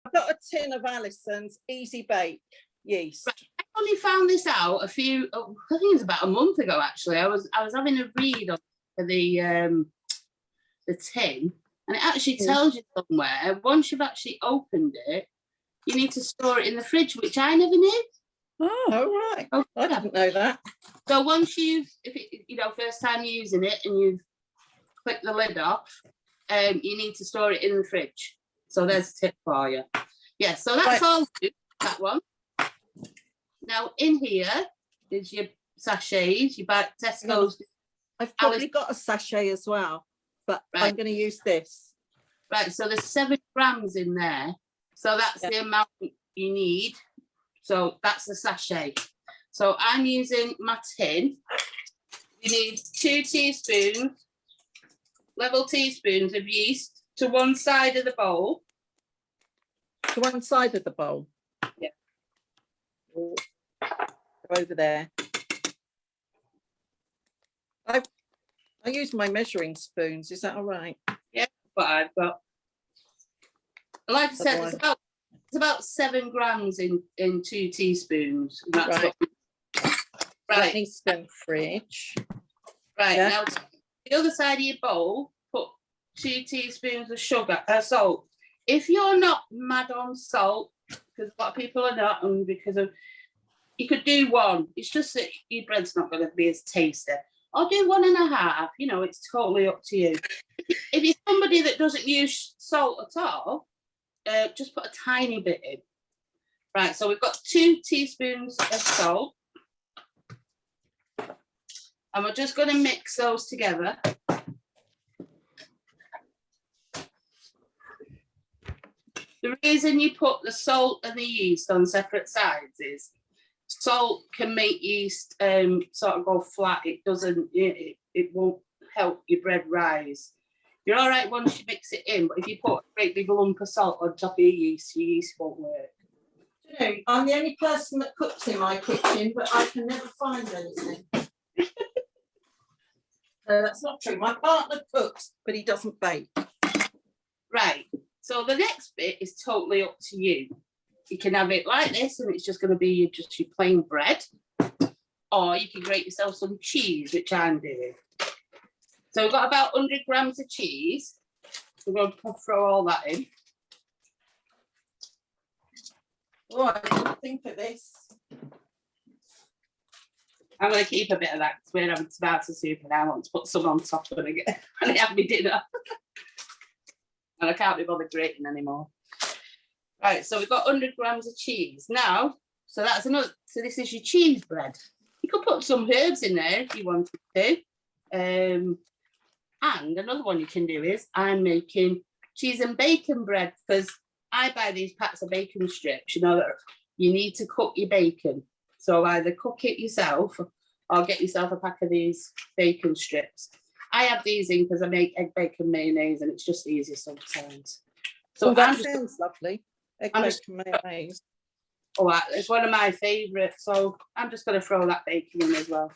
I've got a tin of Alison's Easy Bake yeast. Right. I only found this out I think it was about a month ago, actually. I was having a read on the tin, and it actually tells you somewhere, once you've actually opened it, you need to store it in the fridge, which I never knew. Oh, right. Oh, I didn't know that. So once first time using it and you've clicked the lid off, you need to store it in the fridge. So there's a tip for you. Yeah, so that's all good, that one. Now in here is your sachets, you buy Tesco's. I've probably got a sachet as well, but I'm going to use this. Right, so there's 7 grams in there. So that's the amount you need. So that's the sachet. So I'm using my tin. You need 2 teaspoons, level teaspoons of yeast to one side of the bowl. To one side of the bowl? Yeah. Go over there. I use my measuring spoons. Is that all right? Yeah, but I've got. Like I said, it's about 7 grams in 2 teaspoons. That's right. Right. Needs to go in the fridge. Right. Yeah. Now, the other side of your bowl, put 2 teaspoons of salt. If you're not mad on salt, because a lot of people are not, and because of, you could do 1. It's just that your bread's not going to be as tasty. Or do 1.5. It's totally up to you. If you're somebody that doesn't use salt at all, just put a tiny bit in. Right, so we've got 2 teaspoons of salt. And we're just going to mix those together. The reason you put the salt and the yeast on separate sides is salt can make yeast sort of go flat. It doesn't, it won't help your bread rise. You're all right once you mix it in, but if you put a great big lump of salt on top of your yeast won't work. I'm the only person that cooks in my kitchen, but I can never find anything. That's not true. My partner cooks, but he doesn't bake. Right. So the next bit is totally up to you. You can have it like this, and it's just going to be just your plain bread, or you can grate yourself some cheese, which I'm doing. So we've got about 100 grams of cheese. We're going to throw all that in. Oh, I didn't think of this. I'm going to keep a bit of that because we're having tomato soup and I want to put some on top when I have my dinner. And I can't be bothered grating anymore. Right, so we've got 100 grams of cheese. Now, so this is your cheese bread. You could put some herbs in there if you wanted to. And another one you can do is I'm making cheese and bacon bread, because I buy these packs of bacon strips, that you need to cook your bacon. So either cook it yourself or get yourself a pack of these bacon strips. I have these in because I make egg bacon mayonnaise and it's just easier sometimes. So that sounds lovely. Egg bacon mayonnaise. It's one of my favourites. So I'm just going to throw that bacon in as well.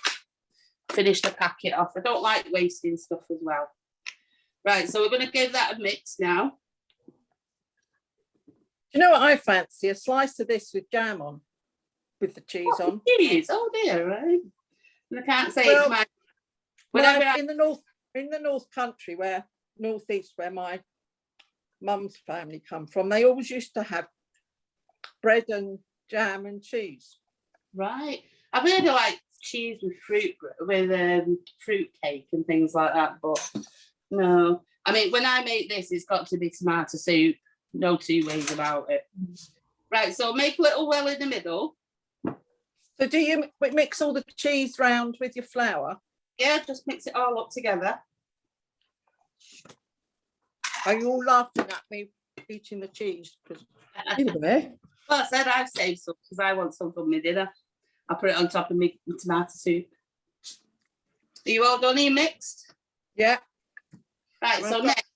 Finish the packet off. I don't like wasting stuff as well. Right, so we're going to give that a mix now. Do you know what I fancy? A slice of this with jam on, with the cheese on. Cheese? Oh dear, right? I can't say it's my. In the North Country, northeast, where my mum's family come from, they always used to have bread and jam and cheese. Right, I've heard of like cheese with fruit cake and things like that, but no. I mean, when I make this, it's got to be tomato soup. No 2 ways about it. Right, so make a little well in the middle. So do you mix all the cheese round with your flour? Yeah, just mix it all up together. Are you all laughing at me eating the cheese? Well, I said I've saved some because I want some for my dinner. I'll put it on top of my tomato soup. Are you all done? Are you mixed? Yeah. Right, so next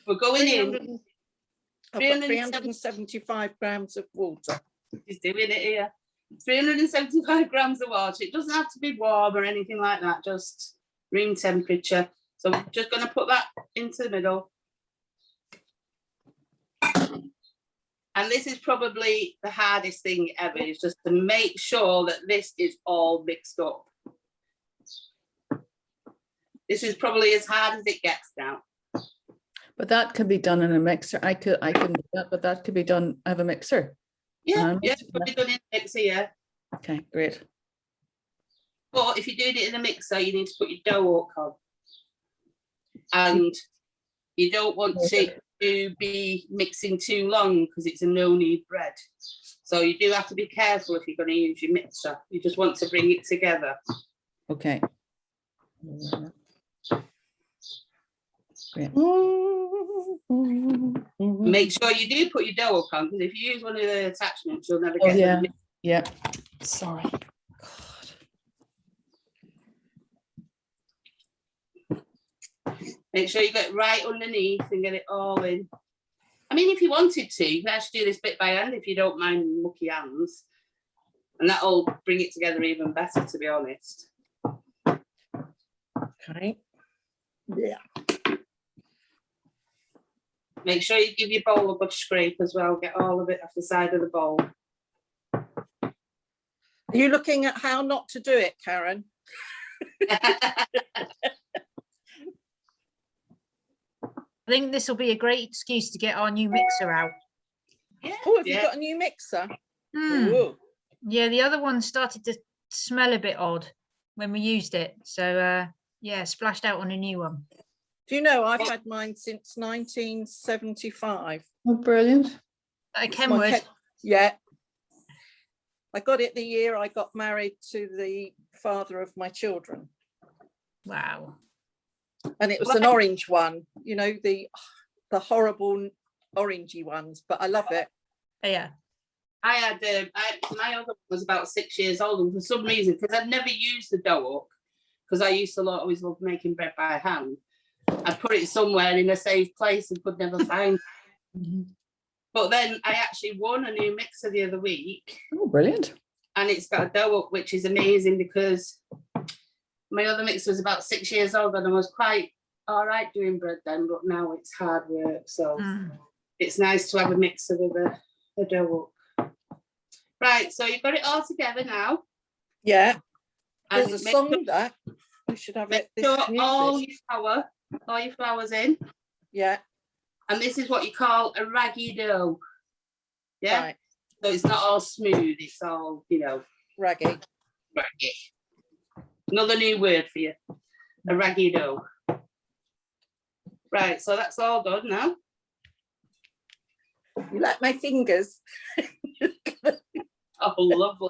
we're going in. I've got 375 grams of water. He's doing it here. 375 grams of water. It doesn't have to be warm or anything like that, just room temperature. So we're just going to put that into the middle. And this is probably the hardest thing ever, is just to make sure that this is all mixed up. This is probably as hard as it gets now. But that could be done in a mixer. I couldn't do that, but that could be done. I have a mixer. Yeah, Yeah. probably done in a mixer, yeah. Okay, great. But if you're doing it in a mixer, you need to put your dough up on. And you don't want it to be mixing too long because it's a no-knead bread. So you do have to be careful if you're going to use your mixer. You just want to bring it together. Okay. Great. Make sure you do put your dough up on, because if you use one of the attachments, you'll never Oh, get yeah. the Yeah. Sorry. Make sure you get it right underneath and get it all in. I mean, if you wanted to, you can actually do this bit by hand if you don't mind mucky hands. And that'll bring it together even better, to be honest. Okay. Yeah. Make sure you give your bowl a good scrape as well. Get all of it off the side of the bowl. Are you looking at how not to do it, Karen? I think this will be a great excuse to get our new mixer out. Yeah, Oh, have you got a new mixer? Hmm. Ooh. Yeah, the other one started to smell a bit odd when we used it. So yeah, splashed out on a new one. Do you know, I've had mine since 1975. Oh, brilliant. Like It's my Kenwood. Yeah. I got it the year I got married to the father of my children. Wow. And it was an orange one, you know, the horrible orangey ones, but I love it. Yeah. I had my other one was about 6 years old, and for some reason, because I'd never used the dough up, because I used to always love making bread by hand, I put it somewhere in a safe place and could never find it. But then I actually won a new mixer the other week. Oh, brilliant. And it's got a dough up, which is amazing, because my other mixer was about 6 years old and I was quite all right doing bread then, but now it's hard work. So it's nice to have a mixer with a dough up. Right, so you've got it all together now. Yeah. And There's a make song sure- that we should have make it. This sure music. all your flour's in. Yeah. And this is what you call a raggy dough. Yeah. Right. So it's not all smooth, it's all, Raggy. raggy. Another new word for you. A raggy dough. Right, so that's all done now. You like my fingers? Oh, lovely.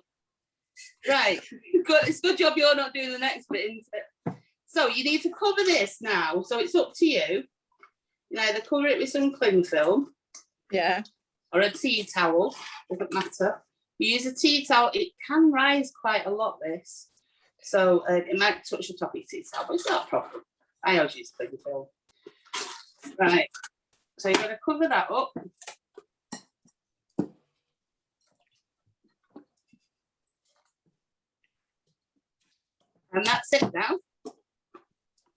Right, good. It's a good job you're not doing the next bit, isn't it? So you need to cover this now. So it's up to you. You either cover it with some cling film Yeah. or a tea towel, doesn't matter. You use a tea towel, it can rise quite a lot, this. So it might touch the top of your tea towel, but it's not a problem. I always use cling film. Right, so you're going to cover that up. And that's it now.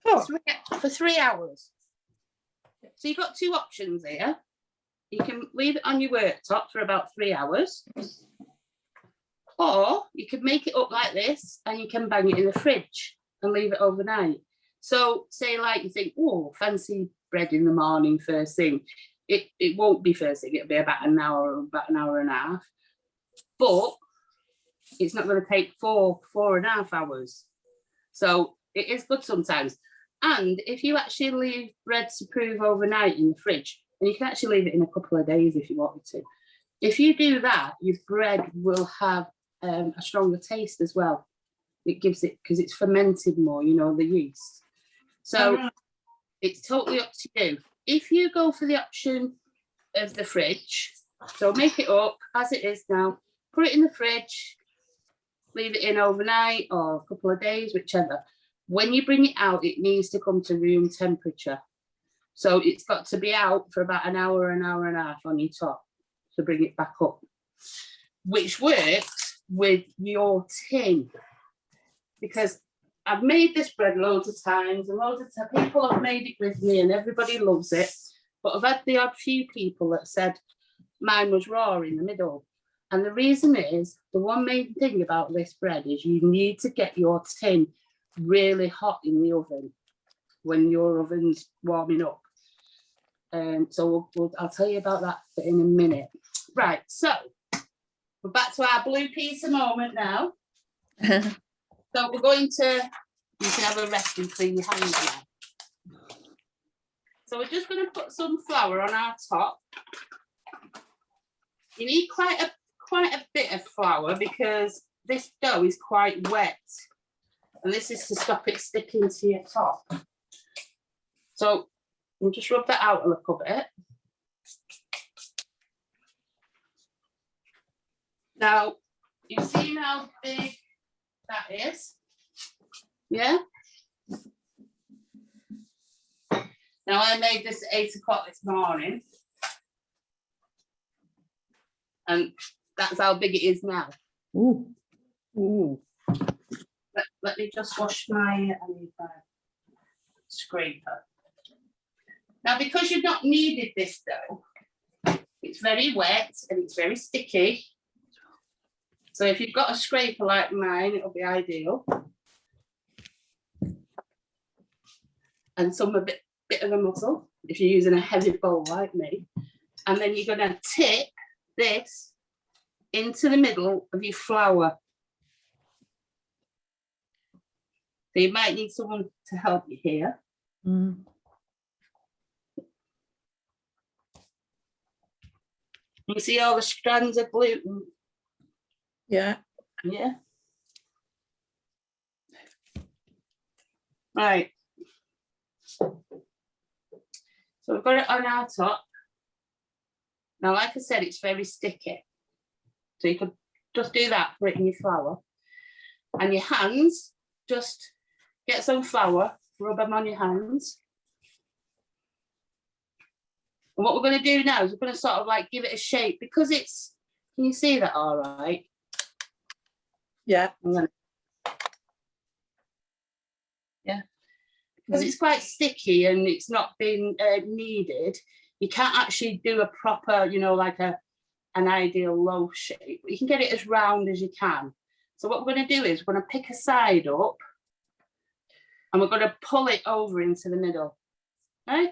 Oh. For 3 hours. So you've got two options here. You can leave it on your worktop for about 3 hours. Or you can make it up like this and you can bang it in the fridge and leave it overnight. So say like you think, oh, fancy bread in the morning first thing. It won't be first thing, it'll be about an hour and a half. But it's not going to take 4.5 hours. So it is good sometimes. And if you actually leave bread to prove overnight in the fridge, and you can actually leave it in a couple of days if you wanted to. If you do that, your bread will have a stronger taste as well. It gives it, because it's fermented more, the yeast. So it's totally up to you. If you go for the option of the fridge, so make it up as it is now, put it in the fridge, leave it in overnight or a couple of days, whichever. When you bring it out, it needs to come to room temperature. So it's got to be out for about an hour and a half on your top to bring it back up, which works with your tin. Because I've made this bread loads of times and loads of people have made it with me and everybody loves it. But I've had the odd few people that said, mine was raw in the middle. And the reason is, the one main thing about this bread is you need to get your tin really hot in the oven when your oven's warming up. So I'll tell you about that in a minute. Right, so we're back to our blue pizza moment now. So we're going to, you can have a rest and clean your hands now. So we're just going to put some flour on our top. You need quite a bit of flour because this dough is quite wet, and this is to stop it sticking to your top. So we'll just rub that out a little bit. Now, you see how big that is? Yeah? Now, I made this at 8 o'clock this morning. And that's how big it is now. Ooh. Ooh. Let me just wash my scraper. Now, because you've not kneaded this dough, it's very wet and it's very sticky. So if you've got a scraper like mine, it'll be ideal. And some a bit of a muscle if you're using a heavy bowl like me. And then you're going to tip this into the middle of your flour. So you might need someone to help you here. Mm. You see all the strands of gluten? Yeah. Yeah. Right. So we've got it on our top. Now, like I said, it's very sticky. So you could just do that, put it in your flour. And your hands, just get some flour, rub them on your hands. And what we're going to do now is we're going to sort of like give it a shape because it's, can you see that all right? Yeah. Yeah. Because it's quite sticky and it's not been kneaded, you can't actually do a proper, you know, like an ideal loaf shape. But you can get it as round as you can. So what we're going to do is we're going to pick a side up and we're going to pull it over into the middle, right?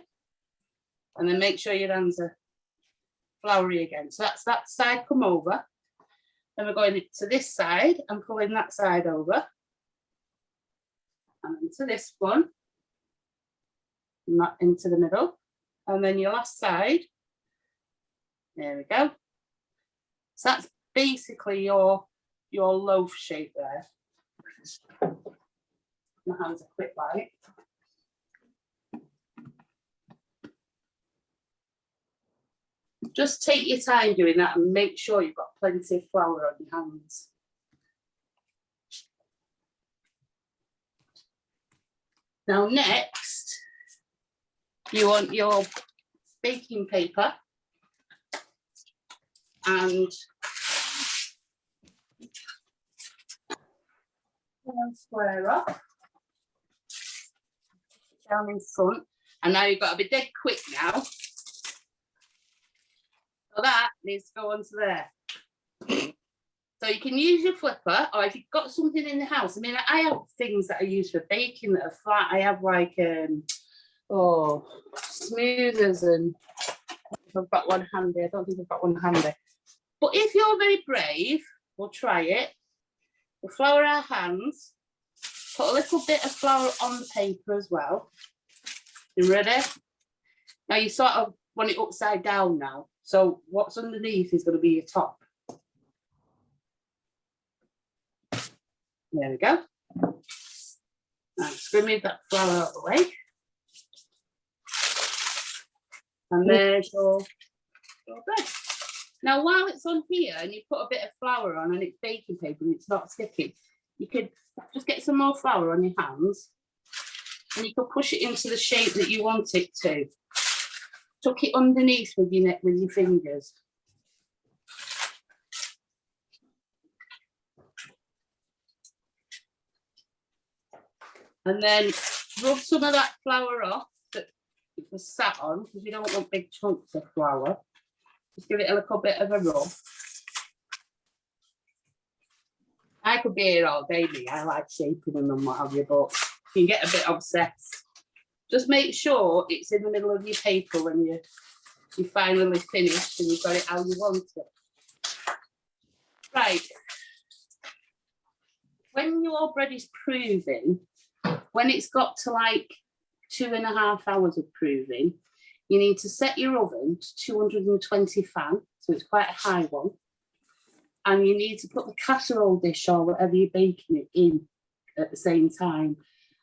And then make sure your hands are floury again. So that's that side come over. Then we're going to this side and pulling that side over. And into this one. And that into the middle. And then your last side. There we go. So that's basically your loaf shape there. My hands are quick like. Just take your time doing that and make sure you've got plenty of flour on your hands. Now next, you want your baking paper and square up down in front. And now you've got to be dead quick now. So that needs to go onto there. So you can use your flipper, or if you've got something in the house. I mean, I have things that I use for baking that are flat. I have like smoothers, and if I've got one handy. I don't think I've got one handy. But if you're very brave, we'll try it. We'll flour our hands. Put a little bit of flour on the paper as well. You ready? Now you sort of want it upside down now. So what's underneath is going to be your top. There we go. Now just going to move that flour out of the way. And there's your bread. Now while it's on here and you put a bit of flour on and it's baking paper and it's not sticky, you could just get some more flour on your hands and you can push it into the shape that you want it to. Tuck it underneath with your neck with your fingers. And then rub some of that flour off that it was sat on, because you don't want big chunks of flour. Just give it a little bit of a rub. I could be here all day, me. I like shaping them and what have you, but you can get a bit obsessed. Just make sure it's in the middle of your paper when you finally finished and you've got it how you want it. Right. When your bread is proving, when it's got to like 2.5 hours of proving, you need to set your oven to 220 fan, so it's quite a high one. And you need to put the casserole dish or whatever you're baking it in at the same time.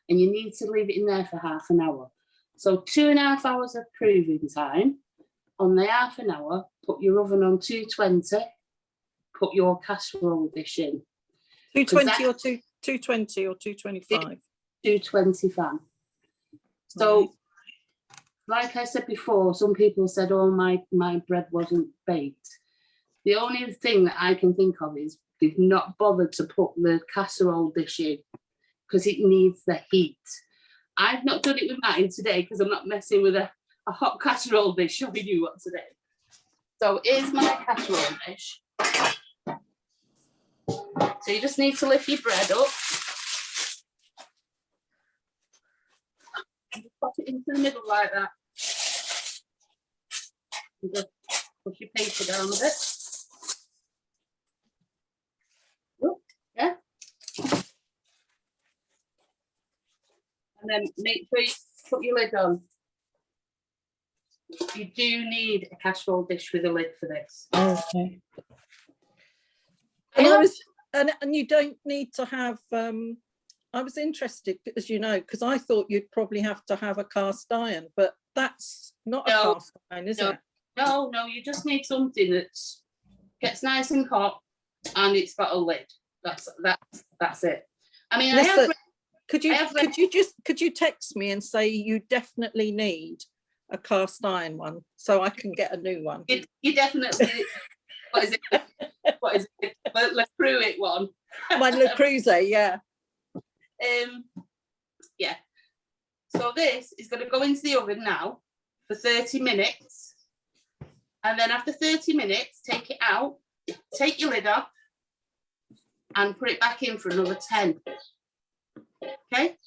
And you need to leave it in there for half an hour. So 2.5 hours of proving time. On the half an hour, put your oven on 220, put your casserole dish in. 220 or 220 or 225? 220 fan. So, like I said before, some people said, oh, my bread wasn't baked. The only thing that I can think of is they've not bothered to put the casserole dish in because it needs the heat. I've not done it with mine today because I'm not messing with a hot casserole dish showing you what today. So here's my casserole dish. So you just need to lift your bread up. And just pop it into the middle like that. And just push your paper down a bit. Yeah. And then make sure you put your lid on. You do need a casserole dish with a lid for this. Okay. And you don't need to have, I was interested, as you know, because I thought you'd probably have to have a cast iron, but that's not a cast iron, is it? No, you just need something that gets nice and hot and it's got a lid. That's it. I mean, Listen, could you text me and say you definitely need a cast iron one so I can get a new one? You definitely. What is it? What is it? Le Cruet one. My Le Creuset, yeah. Yeah. So this is going to go into the oven now for 30 minutes. And then after 30 minutes, take it out, take your lid off, and put it back in for another 10. Okay?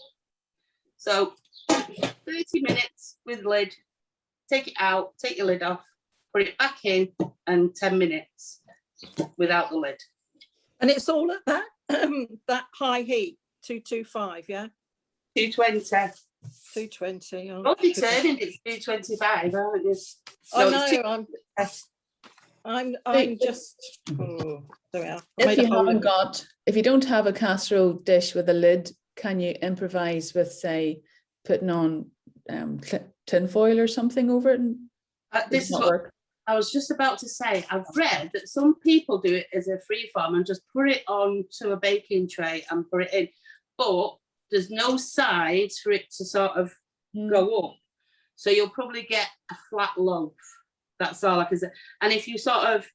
So 30 minutes with lid, take it out, take your lid off, put it back in, and 10 minutes without the lid. And it's all at that that high heat, 225, yeah? 220. 220. Oh, Only turning it's 225, aren't you? I No, know. I'm just. Oh, there we are. If you don't have a casserole dish with a lid, can you improvise with, say, putting on tin foil or something over it? And this is what I was just about to say. I've read that some people do it as a free form and just put it onto a baking tray and put it in, but there's no sides for it to sort of go up. So you'll probably get a flat loaf. That's all I can say. And if you sort of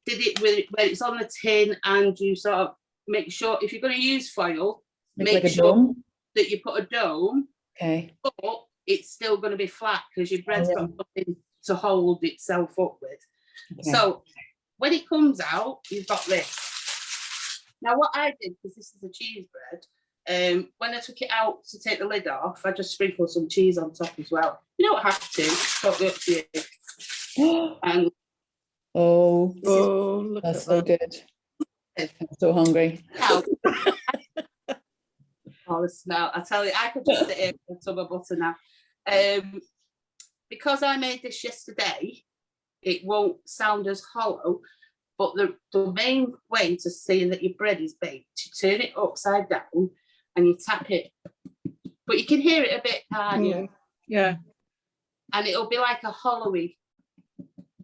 did it with when it's on the tin and you sort of make sure, if you're going to use foil, make like sure that you put a dome. Okay. But it's still going to be flat because your bread's got nothing to hold itself up with. Okay. So when it comes out, you've got this. Now what I did, because this is a cheese bread, when I took it out to take the lid off, I just sprinkled some cheese on top as well. You don't have to, it's totally up to you. And that's so good. I'm so hungry. Oh, the smell. I tell you, I could just sit here with a tub of butter now. Because I made this yesterday, it won't sound as hollow, but the main way to see that your bread is baked, you turn it upside down and you tap it. But you can hear it a bit, can't you? Yeah. And it'll be like a hollowy.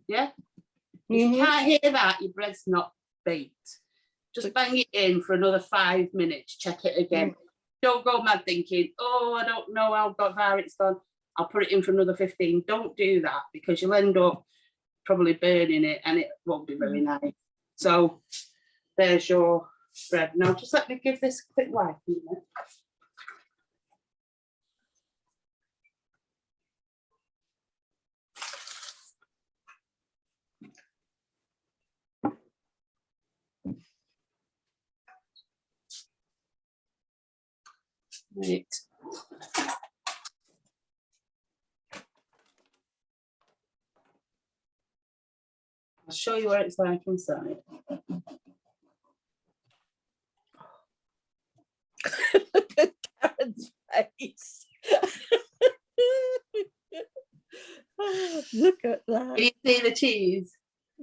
Yeah? If you can't hear that, your bread's not baked. Just bang it in for another 5 minutes, check it again. Don't go mad thinking, oh, I don't know how far it's gone. I'll put it in for another 15. Don't do that because you'll end up probably burning it and it won't be very nice. So there's your bread. Now just let me give this a quick wipe. Right. I'll show you what it's like inside. Karen's face. Oh, look at Can that. you see the cheese?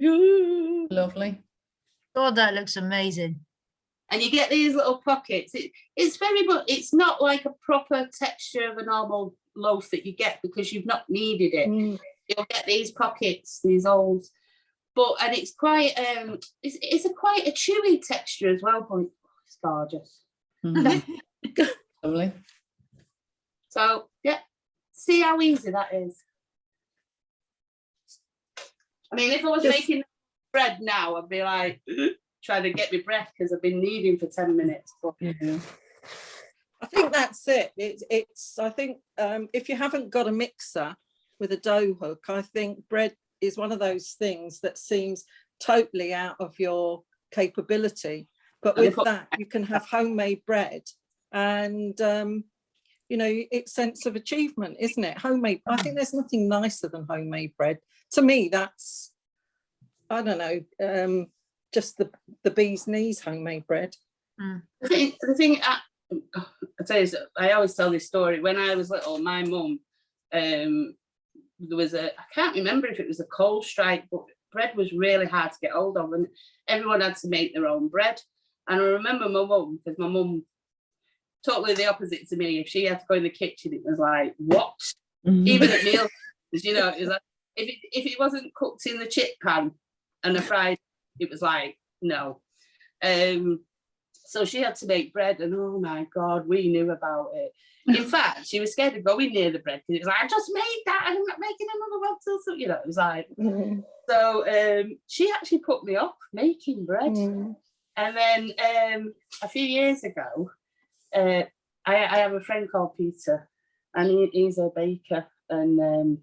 Ooh. Lovely. God, that looks amazing. And you get these little pockets. It's very much, it's not like a proper texture of a normal loaf that you get because you've not kneaded it. Mm. You'll get these pockets, these old, and it's quite it's a quite a chewy texture as well, but it's gorgeous. Mhm. Lovely. So yeah, see how easy that is. I mean, if I was Just- making bread now, I'd be like trying to get my breath because I've been kneading for 10 minutes. But Yeah. I think that's it. It's I think if you haven't got a mixer with a dough hook, I think bread is one of those things that seems totally out of your capability. But with that, you can have homemade bread, and you know, it's sense of achievement, isn't it? Homemade. I think there's nothing nicer than homemade bread. To me, that's, I don't know, just the bee's knees homemade bread. the thing I tell you, I always tell this story. When I was little, my mum, there was I can't remember if it was a coal strike, but bread was really hard to get hold of, and everyone had to make their own bread. And I remember my mum, because my mum, totally the opposite to me. If she had to go in the kitchen, it was like, what? Even at meals, you know, it was like, if it wasn't cooked in the chip pan and a fried, it was like, no. So she had to make bread, and oh my God, we knew about it. In fact, she was scared of going near the bread because it was like, I just made that and I'm not making another one till so, you know, it was like, so she actually put me off making bread. And then a few years ago, I have a friend called Peter, and he's a baker, and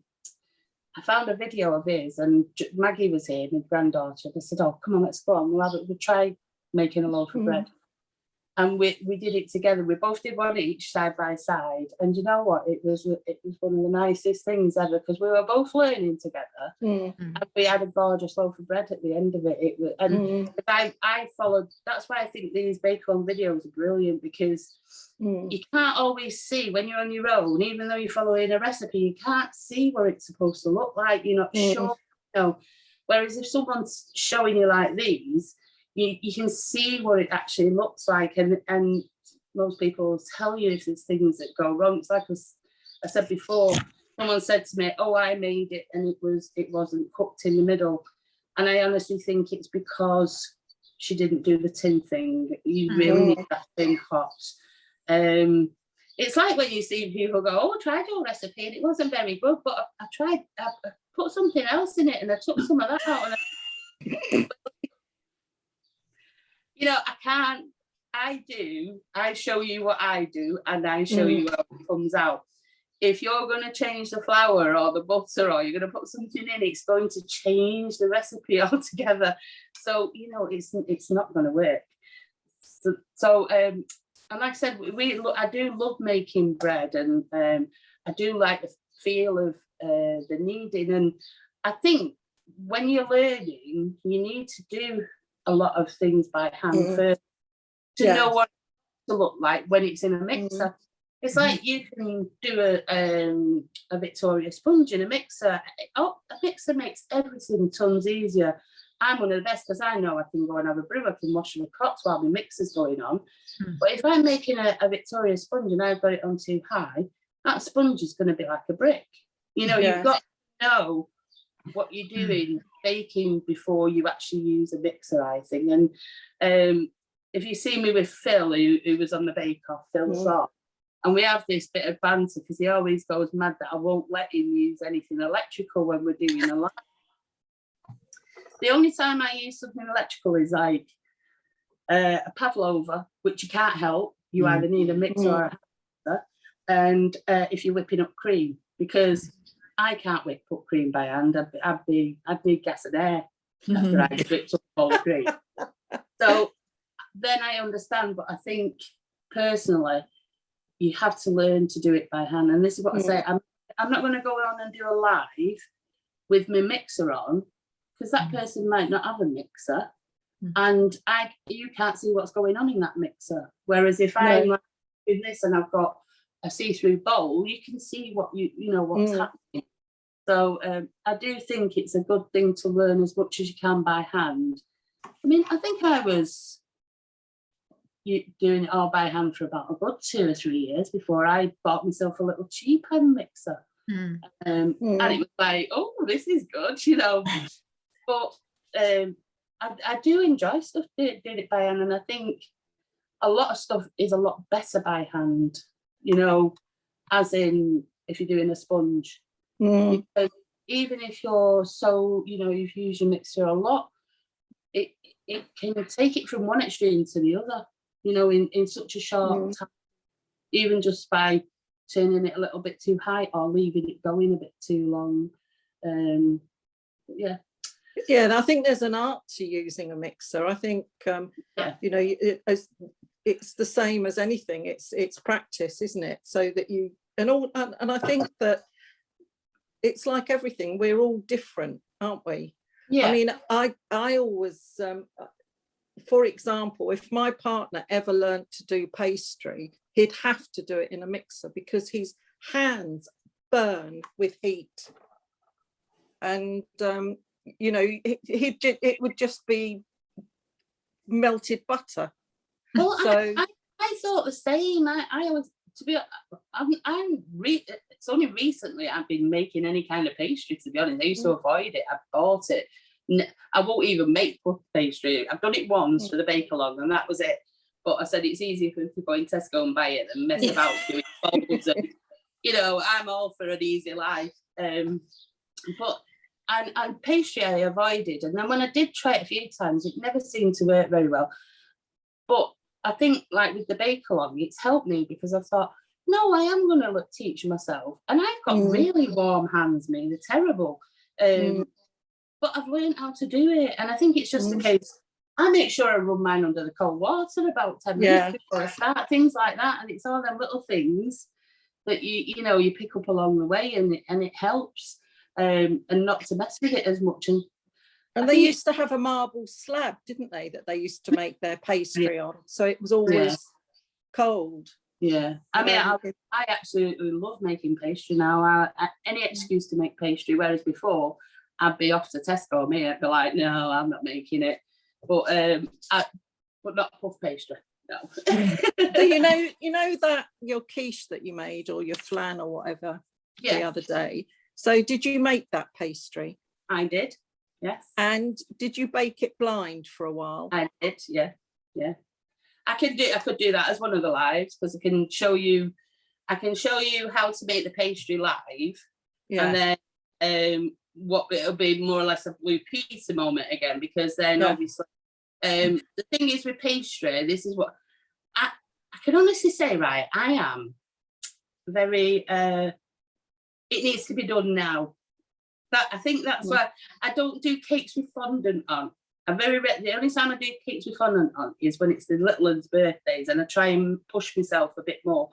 I found a video of his, and Maggie was here, my granddaughter. I said, oh, come on, let's go on, we'll try making a loaf of bread. And we did it together. We both did one each, side by side. And you know what? It was one of the nicest things ever, because we were both learning together. And we had a gorgeous loaf of bread at the end of it. I followed. That's why I think these bake-on videos are brilliant, because you can't always see when you're on your own, even though you're following a recipe, you can't see what it's supposed to look like. You're not sure. You know. Whereas if someone's showing you like these, you can see what it actually looks like, and most people will tell you if there's things that go wrong. It's like I said before, someone said to me, oh, I made it and it wasn't cooked in the middle, and I honestly think it's because she didn't do the tin thing. You really need that thing hot. It's like when you see people go, oh, I tried your recipe and it wasn't very good, but I put something else in it and I took some of that out, and you know, I show you what I do, and I show you how it comes out. If you're going to change the flour or the butter, or you're going to put something in, it's going to change the recipe altogether. So, you know, it's not going to work. So and like I said, I do love making bread, and I do like the feel of the kneading. And I think when you're learning, you need to do a lot of things by hand first to know what to look like when it's in a mixer. It's like you can do a Victoria sponge in a mixer. A mixer makes everything tons easier. I'm one of the best because I know I can go and have a brew. I can wash my pots while my mixer's going on. But if I'm making a Victoria sponge and I've got it on too high, that sponge is going to be like a brick. You know, you've got to know what you're doing baking before you actually use a mixer, I think. And if you see me with Phil, who was on the Bake Off, Phil Thorpe, and we have this bit of banter because he always goes mad that I won't let him use anything electrical when we're doing a live. The only time I use something electrical is like a pavlova, which you can't help. You either need a mixer or a mixer, and if you're whipping up cream, because I can't whip up cream by hand. I'd need gas and air after I whipped up all the cream. So then I understand, but I think personally, you have to learn to do it by hand. And this is what I say, I'm not going to go on and do a live with my mixer on, because that person might not have a mixer, and you can't see what's going on in that mixer. Whereas if I'm like doing this and I've got a see-through bowl, you can see what you know what's happening. So I do think it's a good thing to learn as much as you can by hand. I mean, I think I was doing it all by hand for about a good 2 or 3 years before I bought myself a little cheap hand mixer. And it was like, oh, this is good, you know. But I do enjoy stuff doing it by hand, and I think a lot of stuff is a lot better by hand, you know, as in if you're doing a sponge. Because even if you're you've used your mixer a lot, it can take it from one extreme to the other, you know, in such a short time, even just by turning it a little bit too high or leaving it going a bit too long. Yeah, and I think there's an art to using a mixer. I think you know, it's the same as anything. It's practice, isn't it? So that you and I think that it's like everything. We're all different, aren't we? Yeah. I mean, I always, for example, if my partner ever learned to do pastry, he'd have to do it in a mixer because his hands burn with heat, and you know, it would just be melted butter. Well, so I thought the same. I was, to be, it's only recently I've been making any kind of pastry, to be honest. I used to avoid it. I bought it. I won't even make puff pastry. I've done it once for the bake-along, and that was it. But I said it's easier for me to go in Tesco and buy it than mess about doing bowls. And, you know, I'm all for an easy life. But and pastry I avoided, and then when I did try it a few times, it never seemed to work very well. But I think, like with the bake-along, it's helped me because I thought, no, I am going to teach myself. And I've got really warm hands, me. They're terrible. But I've learned how to do it. And I think it's just the case, I make sure I run mine under the cold water about 10 minutes before I start, things like that. And it's all them little things that you know, you pick up along the way, and it helps, and not to mess with it as much. And they used to have a marble slab, didn't they, that they used to make their pastry on. So it was always cold. Yeah. I mean, I absolutely love making pastry now. Any excuse to make pastry, whereas before I'd be off to Tesco, I'd be like, no, I'm not making it. But but not puff pastry, no. So you know that your quiche that you made, or your flan or whatever, the other day. So did you make that pastry? I did. Yes. And did you bake it blind for a while? I did, yeah. I could do that as one of the lives, because I can show you how to make the pastry live. Yeah. And then what it'll be more or less a blue pizza moment again, because then obviously the thing is with pastry, this is what I can honestly say, right? I am very it needs to be done now. I think that's why I don't do cakes with fondant on. The only time I do cakes with fondant on is when it's the little ones' birthdays, and I try and push myself a bit more,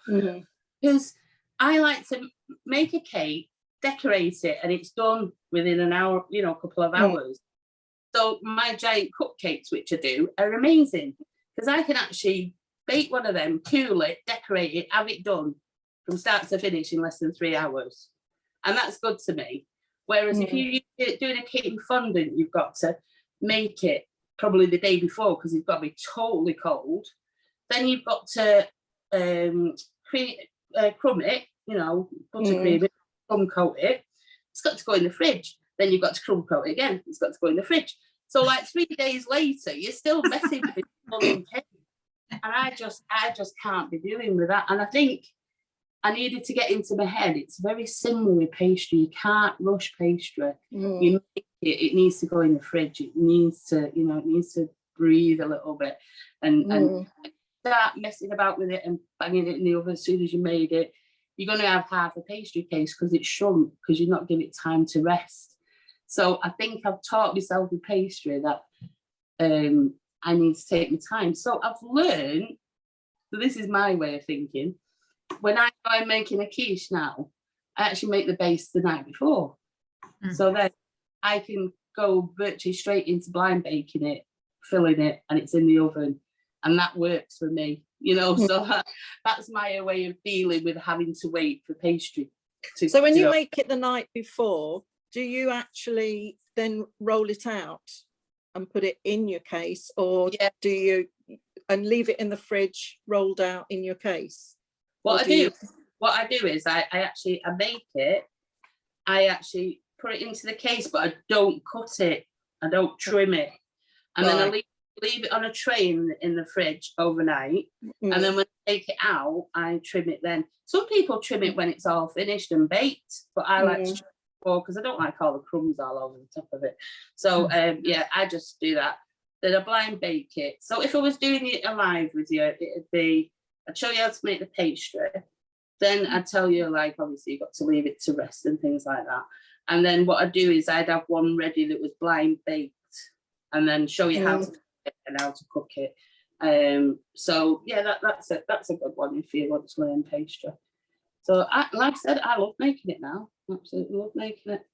because I like to make a cake, decorate it, and it's done within an hour, you know, a couple of hours. So my giant cupcakes, which I do, are amazing, because I can actually bake one of them, cool it, decorate it, have it done from start to finish in less than 3 hours, and that's good to me. Whereas if you're doing a cake with fondant, you've got to make it probably the day before, because it's got to be totally cold. Then you've got to crumb it, you know, buttercream it, crumb coat it. It's got to go in the fridge. Then you've got to crumb coat it again. It's got to go in the fridge. So like 3 days later, you're still messing with the cake. And I just can't be dealing with that. And I think I needed to get into my head. It's very similar with pastry. You can't rush pastry. You make it needs to go in the fridge. It needs to, you know, it needs to breathe a little bit, and start messing about with it and banging it in the oven as soon as you made it. You're going to have half a pastry case because it's shrunk, because you're not giving it time to rest. So I think I've taught myself with pastry that I need to take my time. So I've learned, so this is my way of thinking, when I'm making a quiche now, I actually make the base the night before. So then I can go virtually straight into blind baking it, filling it, and it's in the oven. And that works for me, you know. So that's my way of dealing with having to wait for pastry. So when you make it the night before, do you actually then roll it out and put it in your case, or do you and leave it in the fridge rolled out in your case? What I do is I make it, I actually put it into the case, but I don't cut it, I don't trim it, and then I leave it on a tray in the fridge overnight, and then when I take it out, I trim it then. Some people trim it when it's all finished and baked, but I like to trim it before because I don't like all the crumbs all over the top of it. So yeah, I just do that. Then I blind bake it. So if I was doing it alive with you, it'd be, I'd show you how to make the pastry. Then I'd tell you, like, obviously you've got to leave it to rest and things like that. And then what I'd do is I'd have one ready that was blind baked, and then show you how to cook it and how to cook it. So yeah, that's a good one if you want to learn pastry. So like I said, I love making it now. Absolutely love making it.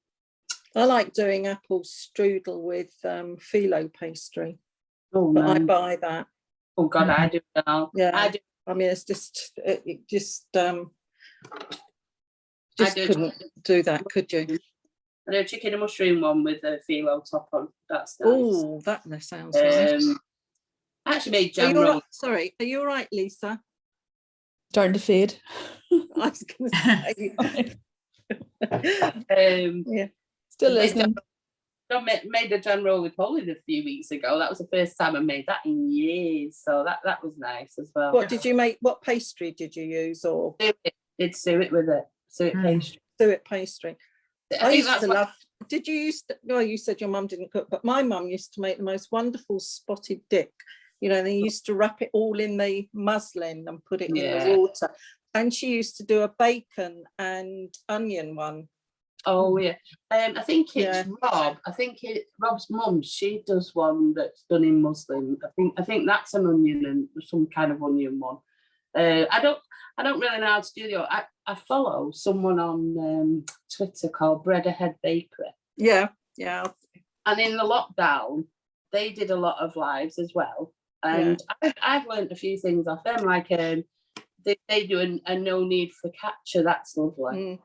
I like doing apple strudel with phyllo pastry. Oh, but I buy that. Oh God, I do now. Yeah, I do. I mean, it's just couldn't do that, could you? I do a chicken and mushroom one with a phyllo top on. That's nice. Oh, that sounds nice. I actually made jam roll. Sorry, are you all right, Lisa? Starting to fade. I was going to say. Yeah. Still listening. I made a jam roll with Polly a few weeks ago. That was the first time I made that in years. So that was nice as well. What did you make? What pastry did you use? Or did suet with it. Suet pastry. Suet pastry. I used to love. Did you used to? Well, you said your mum didn't cook, but my mum used to make the most wonderful spotted dick. You know, they used to wrap it all in the muslin and put it in the water. And she used to do a bacon and onion one. Oh yeah, I think it's Rob. I think Rob's mum. She does one that's done in muslin. I think that's an onion and some kind of onion one. I don't really know how to do the. I follow someone on Twitter called Bread Ahead Bakery. Yeah. And in the lockdown, they did a lot of lives as well. And I've learned a few things off them, like they do a no need for capture. That's lovely.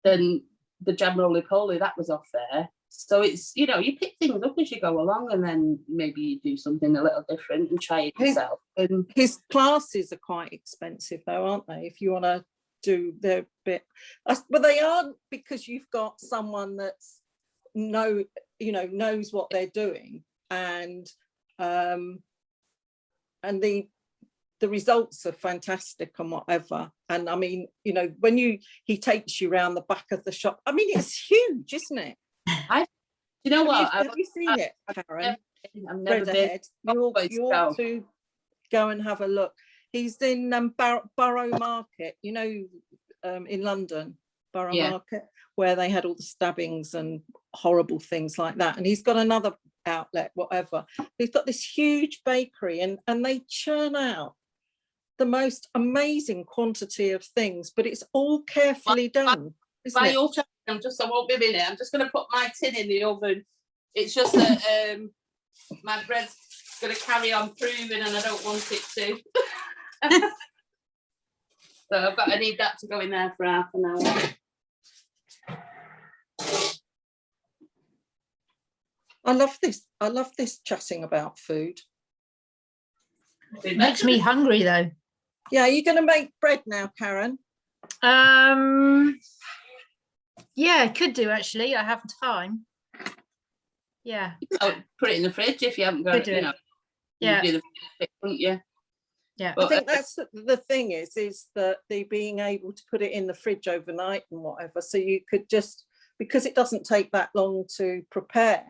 Then the jam roly-poly, that was off there. So it's, you know, you pick things up as you go along, and then maybe you do something a little different and try it yourself. And his classes are quite expensive though, aren't they? If you want to do their bit, but they aren't, because you've got someone that's knows what they're doing, and the results are fantastic and whatever. And I mean, you know, when he takes you around the back of the shop, I mean, it's huge, isn't it? You know what? Have you seen it, Karen? I've never been. You ought to go and have a look. He's in Borough Market, you know, in London, Borough Market, where they had all the stabbings and horrible things like that. And he's got another outlet, whatever. He's got this huge bakery, and they churn out the most amazing quantity of things, but it's all carefully done. I won't be a minute. I'm just going to put my tin in the oven. It's just that my bread's going to carry on proving, and I don't want it to. So I need that to go in there for half an hour. I love this chatting about food. It makes me hungry though. Yeah, are you going to make bread now, Karen? Yeah, I could do actually. I have time. Yeah. Put it in the fridge if you haven't got it. You know, yeah. You do the fridge, wouldn't you? Yeah. But I think that's the thing is that the being able to put it in the fridge overnight and whatever. So you could just, because it doesn't take that long to prepare,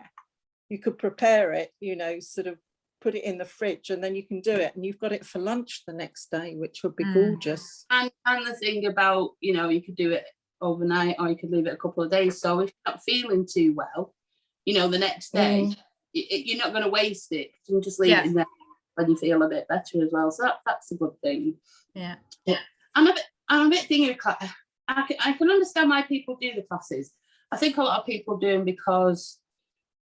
you could prepare it, you know, sort of put it in the fridge, and then you can do it, and you've got it for lunch the next day, which would be gorgeous. And the thing about, you know, you could do it overnight, or you could leave it a couple of days. So if you're not feeling too well, you know, the next day, you're not going to waste it. You can just leave it in there when you feel a bit better as well. So that's a good thing. Yeah. I'm a bit thinking of class. I can understand why people do the classes. I think a lot of people do them because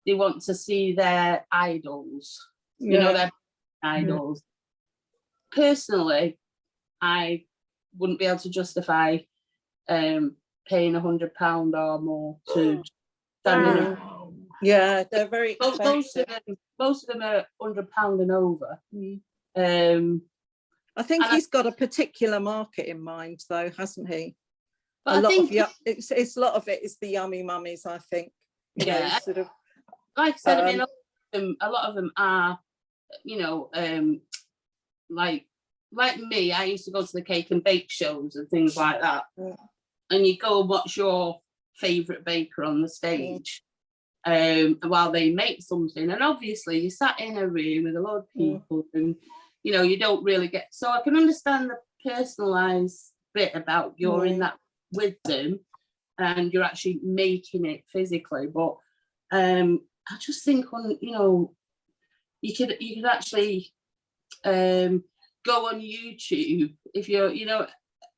they want to see their idols, you know, their idols. Personally, I wouldn't be able to justify paying £100 or more to stand in it. Yeah, they're very expensive. Most of them are £100 and over. I think he's got a particular market in mind, though, hasn't he? But I think it's a lot of it is the yummy mummies, I think. You know, sort of. Like I said, I mean, a lot of them are, you know, like me. I used to go to the cake and bake shows and things like that. Yeah. And you go and watch your favourite baker on the stage while they make something. And obviously you sat in a room with a lot of people and, you know, you don't really get... So I can understand the personalised bit about you're in that with them and you're actually making it physically. But I just think, you know, you could actually go on YouTube if you're, you know,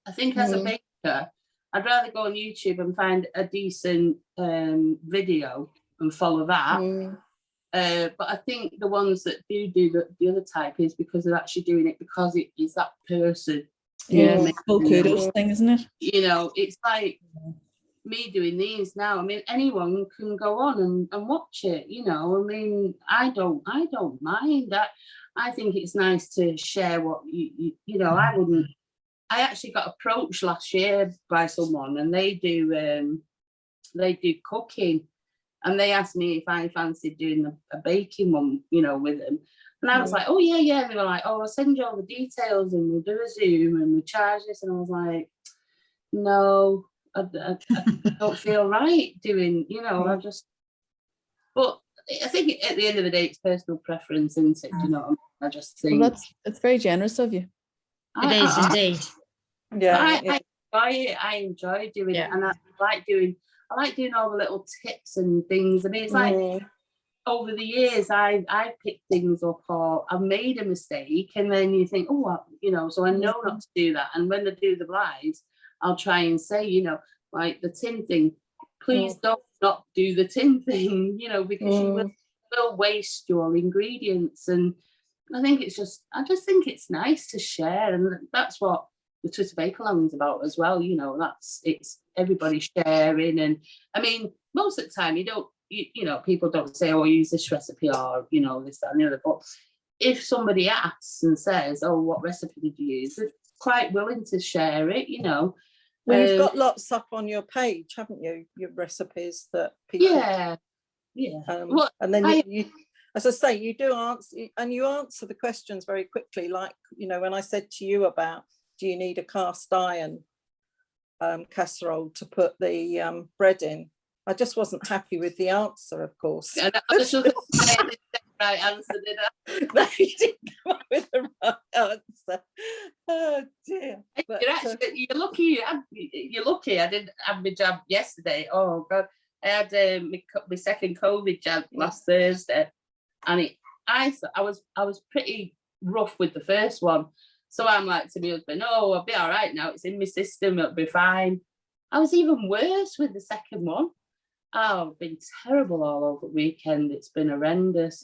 I think as a baker, I'd rather go on YouTube and find a decent video and follow that. But I think the ones that do the other type is because they're actually doing it because it is that person. Yeah, full kudos thing, isn't it? You know, it's like me doing these now. I mean, anyone can go on and watch it. You know, I mean, I don't mind that. I think it's nice to share what you know. I actually got approached last year by someone, and they do cooking, and they asked me if I fancied doing a baking one, you know, with them. And I was like, oh yeah. And they were like, oh, I'll send you all the details, and we'll do a Zoom, and we charge this. And I was like, no, I don't feel right doing, you know, I just. But I think at the end of the day, it's personal preference, isn't it? You know, I just think it's very generous of you. It is indeed. Yeah, I enjoy doing it, and I like doing all the little tips and things. I mean, it's like over the years, I picked things up or I've made a mistake, and then you think, oh, you know, so I know not to do that. And when they do the blinds, I'll try and say, you know, like the tin thing, please don't not do the tin thing, you know, because you will waste your ingredients. And I just think it's nice to share, and that's what the Twitter Bake Along is about as well. You know, it's everybody sharing. And I mean, most of the time you know, people don't say, oh, use this recipe or, you know, this, that and the other. But if somebody asks and says, oh, what recipe did you use? They're quite willing to share it, you know. Well, you've got lots up on your page, haven't you? Your recipes that people... Yeah. Well, and then you, as I say, you do answer, and you answer the questions very quickly. Like, you know, when I said to you about, do you need a cast iron casserole to put the bread in? I just wasn't happy with the answer, of course. And I was just saying the right answer, did I? No, you didn't come up with the right answer. Oh dear. But, you're lucky. You're lucky. I didn't have my jab yesterday. Oh God, I had my second COVID jab last Thursday, and I was pretty rough with the first one. So I'm like to my husband, oh, I'll be all right now. It's in my system. It'll be fine. I was even worse with the second one. Oh, I've been terrible all over the weekend. It's been horrendous.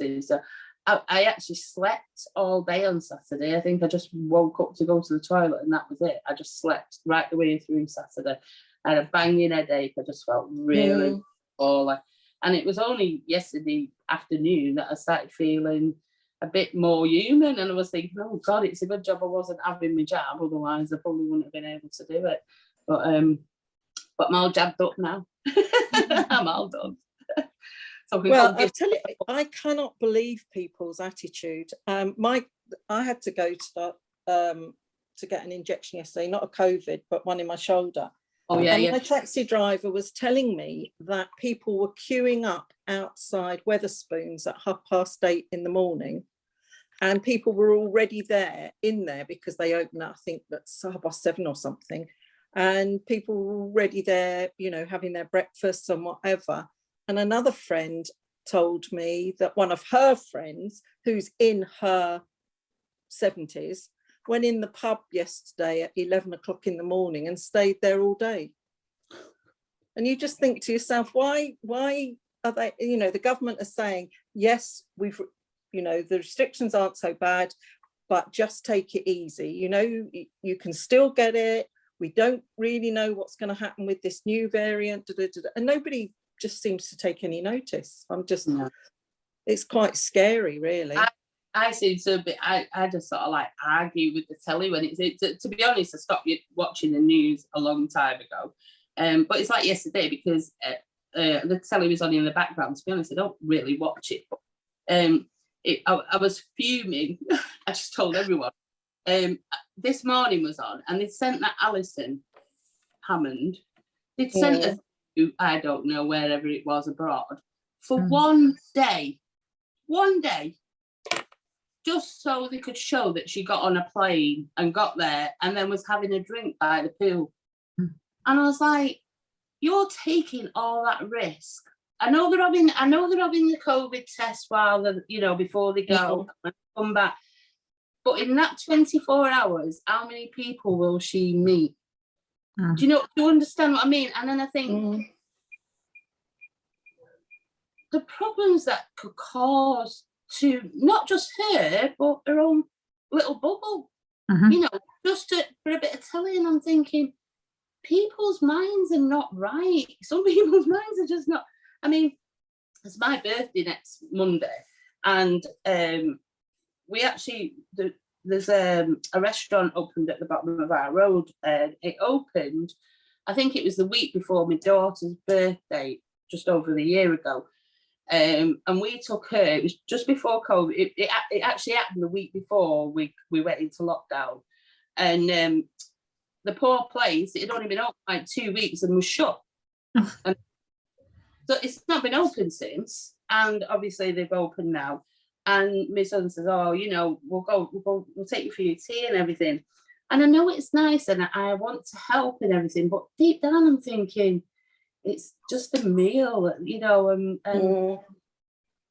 I actually slept all day on Saturday. I think I just woke up to go to the toilet and that was it. I just slept right the way through Saturday. I had a banging headache. I just felt really poorly. And it was only yesterday afternoon that I started feeling a bit more human. And I was thinking, oh God, it's a good job I wasn't having my jab. Otherwise, I probably wouldn't have been able to do it. But I'm all jabbed up now. I'm all done. So well, I tell you, I cannot believe people's attitude. I had to go to get an injection yesterday, not a COVID, but one in my shoulder. Oh yeah, and my taxi driver was telling me that people were queuing up outside Wetherspoons at 8:30 in the morning, and people were already in there because they open up, I think that's 7:30 or something. And people were already there, you know, having their breakfast and whatever. And another friend told me that one of her friends, who's in her 70s, went in the pub yesterday at 11 o'clock in the morning and stayed there all day. And you just think to yourself, why are they, you know, the government are saying, yes, we've, you know, the restrictions aren't so bad, but just take it easy. You know, you can still get it. We don't really know what's going to happen with this new variant. And nobody just seems to take any notice. It's quite scary, really. I seem to be, I just sort of like argue with the telly when it's to be honest, I stopped watching the news a long time ago. But it's like yesterday because the telly was on in the background. To be honest, I don't really watch it. But I was fuming. I just told everyone. This morning was on, and they sent that Alison Hammond. They'd sent her to, I don't know, wherever it was abroad, for one day, just so they could show that she got on a plane and got there and then was having a drink by the pool. And I was like, you're taking all that risk. I know they're having the COVID test while they, you know, before they go and come back. But in that 24 hours, how many people will she meet? Do you understand what I mean? And then I think the problems that could cause to not just her, but her own little bubble, you know, just for a bit of telly. And I'm thinking, people's minds are not right. Some people's minds are just not. I mean, it's my birthday next Monday, and we actually, there's a restaurant opened at the bottom of our road, and it opened, I think it was the week before my daughter's birthday, just over a year ago. And we took her, it was just before COVID, it actually happened the week before we went into lockdown. And the poor place, it had only been open like 2 weeks and was shut. And so it's not been open since. And obviously they've opened now. And my son says, oh, you know, we'll take you for your tea and everything. And I know it's nice and I want to help and everything, but deep down I'm thinking, it's just a meal, you know, and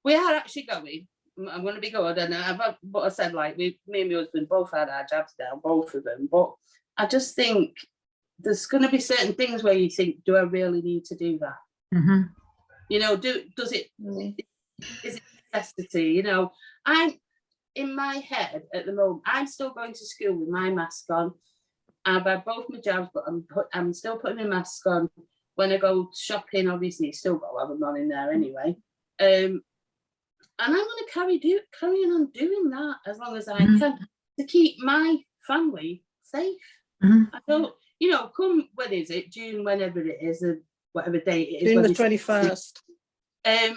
we are actually going. I'm going to be good. And but I said, like, me and my husband both had our jabs down, both of them. But I just think there's going to be certain things where you think, do I really need to do that? You know, is it necessity? You know, I'm in my head at the moment, I'm still going to school with my mask on. I've had both my jabs, but I'm still putting my mask on. When I go shopping, obviously, you still got to have them on in there anyway. And I'm going to carry on doing that as long as I can to keep my family safe. I don't, you know, come, when is it? June, whenever it is, whatever date it is. June the 21st. I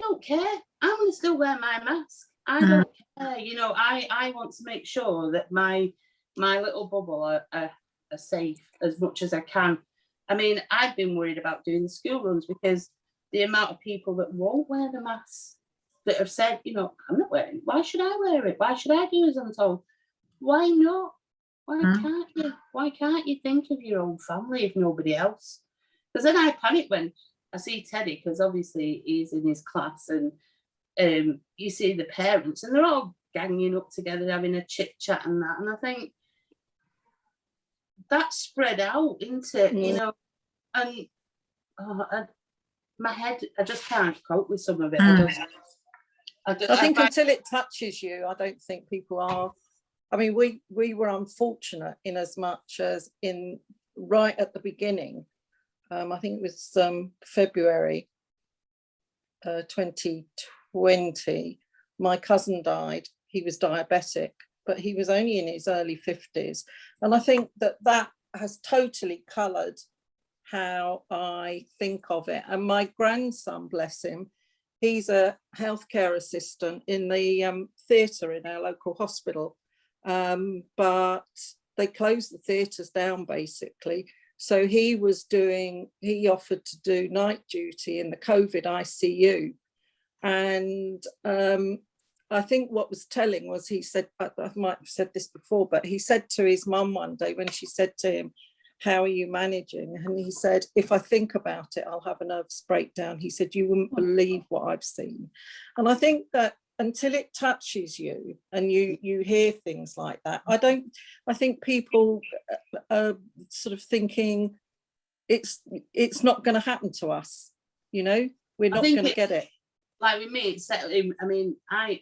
don't care. I'm going to still wear my mask. I don't care. You know, I want to make sure that my little bubble are safe as much as I can. I mean, I've been worried about doing the school runs because the amount of people that won't wear the mask, that have said, you know, I'm not wearing it. Why should I wear it? Why should I do as I'm told? Why not? Why can't you? Why can't you think of your own family if nobody else? Because then I panic when I see Teddy, because obviously he's in his class, and you see the parents and they're all ganging up together, having a chit chat and that. And I think that's spread out into, you know, and my head, I just can't cope with some of it. I think until it touches you, I don't think people are. I mean, we were unfortunate in as much as in right at the beginning. I think it was February 2020. My cousin died. He was diabetic, but he was only in his early 50s. And I think that has totally coloured how I think of it. And my grandson, bless him, he's a healthcare assistant in the theatre in our local hospital. But they closed the theatres down basically. So he offered to do night duty in the COVID ICU. And I think what was telling was, he said, I might have said this before, but he said to his mum one day when she said to him, how are you managing? And he said, if I think about it, I'll have a nervous breakdown. He said, you wouldn't believe what I've seen. And I think that until it touches you and you hear things like that, I think people are sort of thinking it's not going to happen to us, you know, we're not going to get it. Like with me, it's settling. I mean, I've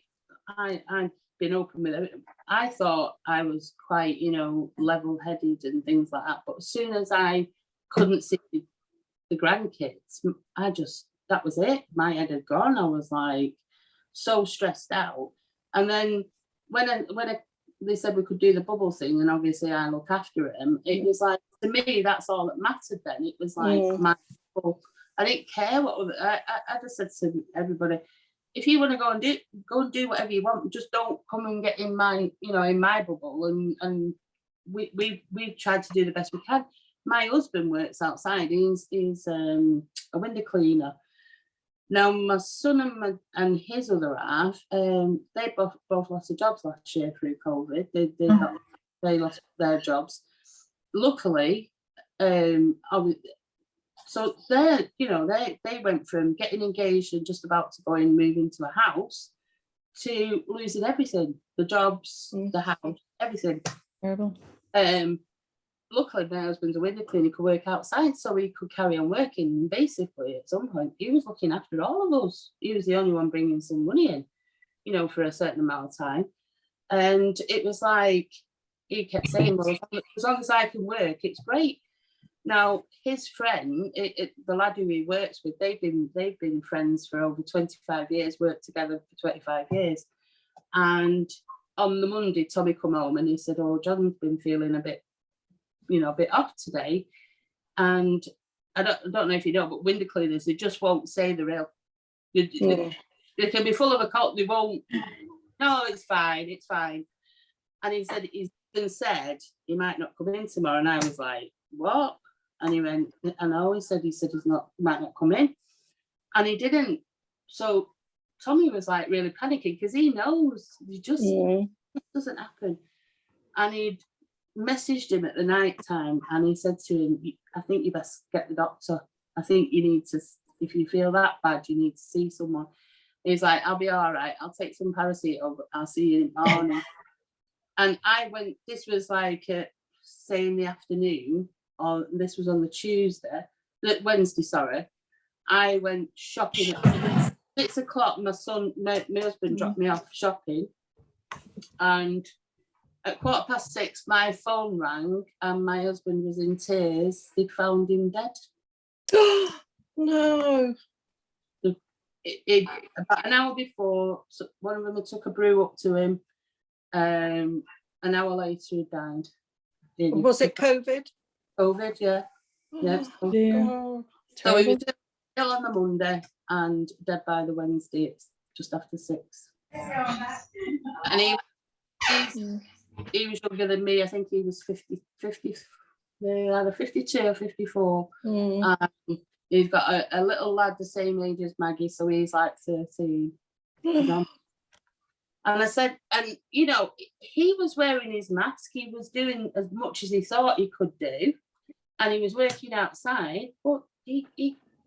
been open with it. I thought I was quite, you know, level-headed and things like that. But as soon as I couldn't see the grandkids, that was it. My head had gone. I was like so stressed out. And then when they said we could do the bubble thing, and obviously I look after him, it was like, to me, that's all that mattered then. It was like I didn't care what I just said to everybody, if you want to go and do whatever you want, just don't come and get in my bubble. And we've tried to do the best we can. My husband works outside. He's a window cleaner. Now my son and his other half, they both lost their jobs last year through COVID. They lost their jobs. Luckily, so they went from getting engaged and just about to go and move into a house to losing everything, the jobs, the house, everything. Terrible. Luckily, my husband's a window cleaner, could work outside, so he could carry on working. And basically, at some point, he was looking after all of us. He was the only one bringing some money in, you know, for a certain amount of time. And it was like, he kept saying, well, as long as I can work, it's great. Now, his friend, the lad who he works with, they've been friends for over 25 years, worked together for 25 years. And on the Monday, Tommy come home and he said, oh, John's been feeling a bit off today. And I don't know if you know, but window cleaners, they just won't say the real. They can be full of a cold, they won't. No, it's fine. And he said, he's been said he might not come in tomorrow. And I was like, what? And he went, and I always said, he might not come in. And he didn't. So Tommy was like really panicking because he knows it just doesn't happen. And he'd messaged him at the night time and he said to him, I think you best get the doctor. I think you need to, if you feel that bad, you need to see someone. He's like, I'll be all right. I'll take some paracetamol. I'll see you in the morning. And I went, this was like, say in the afternoon, or this was on the Wednesday, sorry. I went shopping at 6 o'clock. My husband dropped me off shopping. And at 6:15, my phone rang and my husband was in tears. They found him dead. No. About an hour before, so one of them had took a brew up to him. An hour later, he died. Was it COVID? COVID, yeah. Yeah. Oh, So he was ill on the Monday and dead by the Wednesday. It's just after 6. And he was younger than me. I think he was 50, either 52 or 54. He's got a little lad the same age as Maggie, so he's like 13. And I said, and you know, he was wearing his mask. He was doing as much as he thought he could do, and he was working outside. But he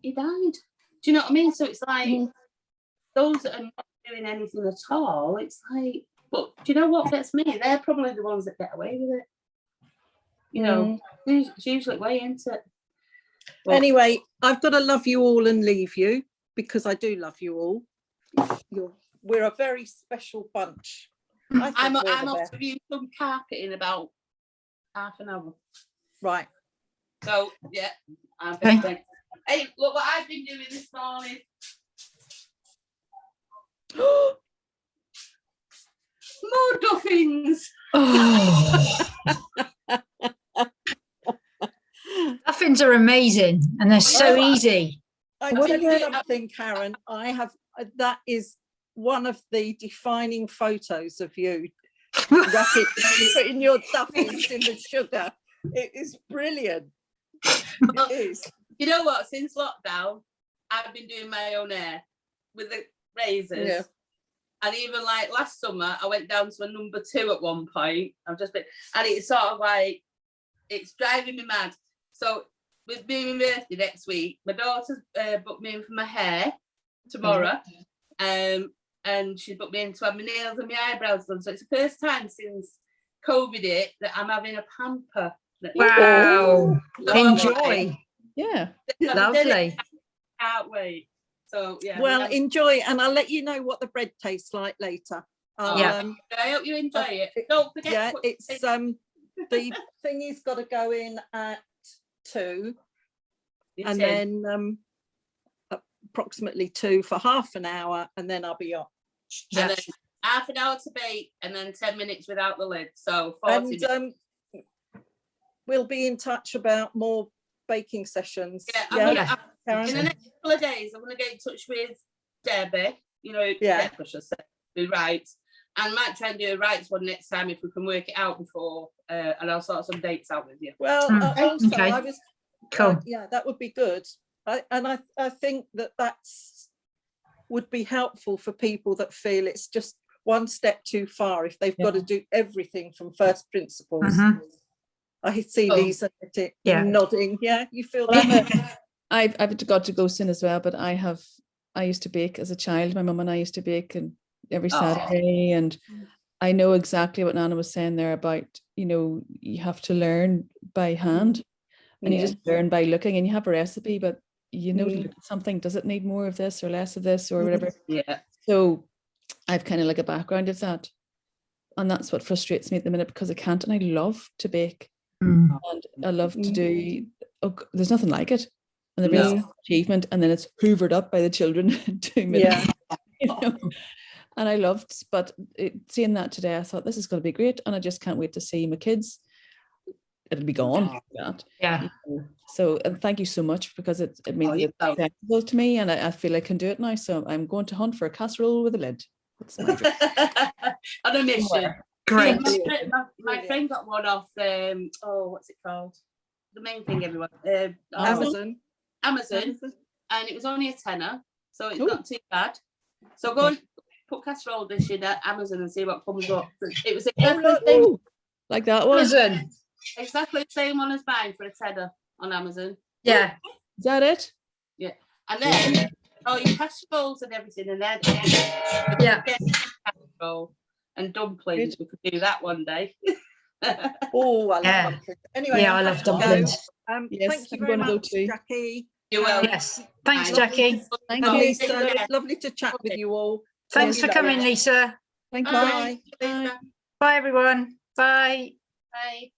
died. Do you know what I mean? So it's like those that are not doing anything at all. It's like, but do you know what gets me? They're probably the ones that get away with it. You know, it's usually way into it. But anyway, I've got to love you all and leave you because I do love you all. We're a very special bunch. I'm off to view some carpet in about half an hour. Right. So yeah, hey, look what I've been doing this morning. More duffins. Muffins are amazing and they're so easy. I tell you something, Karen. That is one of the defining photos of you. Putting your duffins in the sugar. It is brilliant. It is. You know what? Since lockdown, I've been doing my own hair with the razors. Yeah. And even like last summer, I went down to a number 2 at one point. And it's sort of like, it's driving me mad. So with being my birthday next week, my daughter's booked me in for my hair tomorrow. and she booked me in to have my nails and my eyebrows done. So it's the first time since COVID hit that I'm having a pamper. Wow. So I'm like, Enjoy. Yeah. Lovely. can't wait. So yeah. Well, enjoy, and I'll let you know what the bread tastes like later. Yeah. I hope you enjoy it. Don't forget. Yeah, to put- it's the thingy's got to go in at 2, it's and in. then approximately 2 for half an hour, and then I'll be off. And Yeah. then half an hour to bake, and then 10 minutes without the lid. So 40 minutes. And we'll be in touch about more baking sessions. Yeah, Yeah. Karen? in the next couple of days, I'm going to get in touch with Debbie. Yeah. Debbie, I should say, who writes, and might try and do a rights one next time if we can work it out before, and I'll sort some dates out with you. Well, also, Okay. I was Cool. yeah, that would be good. I think that's would be helpful for people that feel it's just one step too far if they've got to do everything from first principles. Mhm. I see Oh. Lisa nodding. Yeah, you feel Well, that? I've got to go soon as well, but I used to bake as a child. My mum and I used to bake and every Saturday, and I know exactly what Nana was saying there about, you have to learn by hand, and you just learn by looking, and you have a recipe, but to look at something, does it need more of this or less of this or whatever? Yeah. So I've kind of like a background of that, and that's what frustrates me at the minute, because I can't, and I love to bake. Mm. And I love to do, there's nothing like it. And the No. real achievement, and then it's hoovered up by the children in 2 minutes. And I loved, but seeing that today, I thought this is going to be great. And I just can't wait to see my kids. It'll be gone. Yeah. So, and thank you so much, because it means it's accessible to me, and I feel I can do it now. So I'm going to hunt for a casserole with a lid. That's my dream. On a mission. Great. My friend got one off, what's it called? The main thing, everyone. Amazon. Amazon, and it was only a tenner, so it's not too bad. So go and put casserole dish in at Amazon and see what comes up. It was exactly the same, like that one. Amazon. exactly the same one as mine for a tenner on Amazon. Yeah. Is that it? And then your casseroles and everything, and then casserole and dumplings. We could do that one day. Oh, I love Yeah. dumplings. Anyway, Yeah, I have love to go. dumplings. Yes, Thank you I'm very gonna go much, too. Jackie. You will. Yes. Thanks, And Jackie. Thank And you. Lisa, lovely to chat with you all. Thanks for coming, Lisa. Thank you. Bye. Bye. Bye, everyone. Bye. Bye.